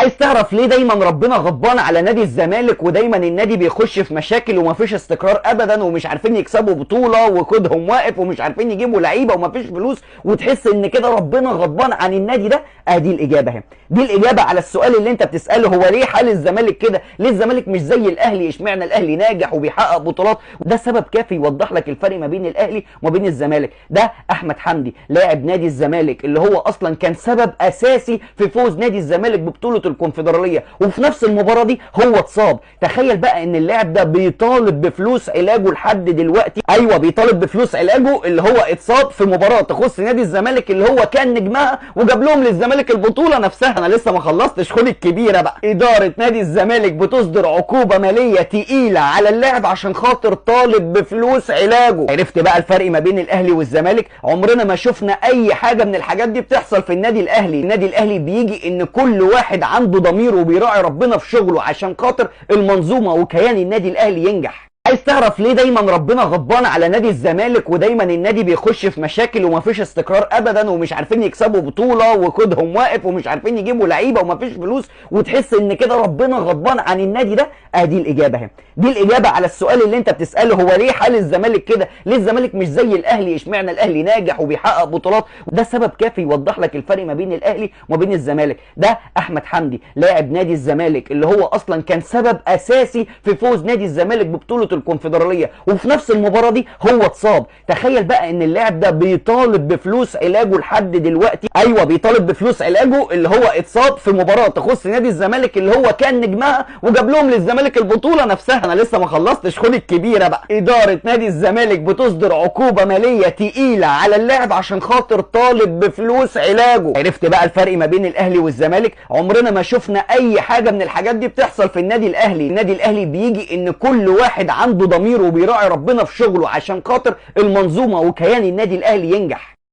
عايز تعرف ليه دايما ربنا غضبان على نادي الزمالك ودايما النادي بيخش في مشاكل ومفيش استقرار ابدا ومش عارفين يكسبوا بطولة وكودهم واقف ومش عارفين يجيبوا لعيبة ومفيش فلوس وتحس ان كده ربنا غضبان عن النادي ده؟ ادي الاجابة اهي. دي الاجابة على السؤال اللي انت بتسأله، هو ليه حال الزمالك كده؟ ليه الزمالك مش زي الاهلي؟ اشمعنى الاهلي ناجح وبيحقق بطولات؟ وده سبب كافي يوضح لك الفرق ما بين الاهلي وما بين الزمالك. ده احمد حمدي لاعب نادي الزمالك اللي هو اصلا كان سبب اساسي في فوز نادي الزمالك ببطولة الكونفدرالية، وفي نفس المباراة دي هو اتصاب. تخيل بقى ان اللاعب ده بيطالب بفلوس علاجه لحد دلوقتي. ايوه بيطالب بفلوس علاجه اللي هو اتصاب في مباراة تخص نادي الزمالك اللي هو كان نجمها وجاب لهم للزمالك البطولة نفسها. انا لسه ما خلصتش، خد الكبيرة بقى. ادارة نادي الزمالك بتصدر عقوبة مالية تقيلة على اللاعب عشان خاطر طالب بفلوس علاجه. عرفت بقى الفرق ما بين الاهلي والزمالك؟ عمرنا ما شفنا اي حاجة من الحاجات دي بتحصل في النادي الاهلي. النادي الاهلي بيجي ان كل واحد عنده ضمير وبيراعي ربنا في شغله عشان خاطر المنظومة وكيان النادي الاهلي ينجح. عايز تعرف ليه دايما ربنا غضبان على نادي الزمالك ودايما النادي بيخش في مشاكل ومفيش استقرار ابدا ومش عارفين يكسبوا بطولة وكودهم واقف ومش عارفين يجيبوا لعيبة ومفيش فلوس وتحس ان كده ربنا غضبان عن النادي ده؟ ادي الاجابة اهي. دي الاجابة على السؤال اللي انت بتسأله، هو ليه حال الزمالك كده؟ ليه الزمالك مش زي الاهلي؟ اشمعنى الاهلي ناجح وبيحقق بطولات؟ وده سبب كافي يوضح لك الفرق ما بين الاهلي وما بين الزمالك. ده احمد حمدي لاعب نادي الزمالك اللي هو اصلا كان سبب اساسي في فوز نادي الزمالك ببطولة الكونفدرالية، وفي نفس المباراة دي هو اتصاب. تخيل بقى ان اللاعب ده بيطالب بفلوس علاجه لحد دلوقتي. ايوه بيطالب بفلوس علاجه اللي هو اتصاب في مباراة تخص نادي الزمالك اللي هو كان نجمها وجاب لهم للزمالك البطولة نفسها. انا لسه ما خلصتش، خد الكبيرة بقى. ادارة نادي الزمالك بتصدر عقوبة مالية تقيلة على اللاعب عشان خاطر طالب بفلوس علاجه. عرفت بقى الفرق ما بين الاهلي والزمالك؟ عمرنا ما شفنا اي حاجة من الحاجات دي بتحصل في النادي الاهلي. النادي الاهلي بيجي ان كل واحد عنده ضمير وبيراعي ربنا في شغله عشان خاطر المنظومة وكيان النادي الاهلي ينجح.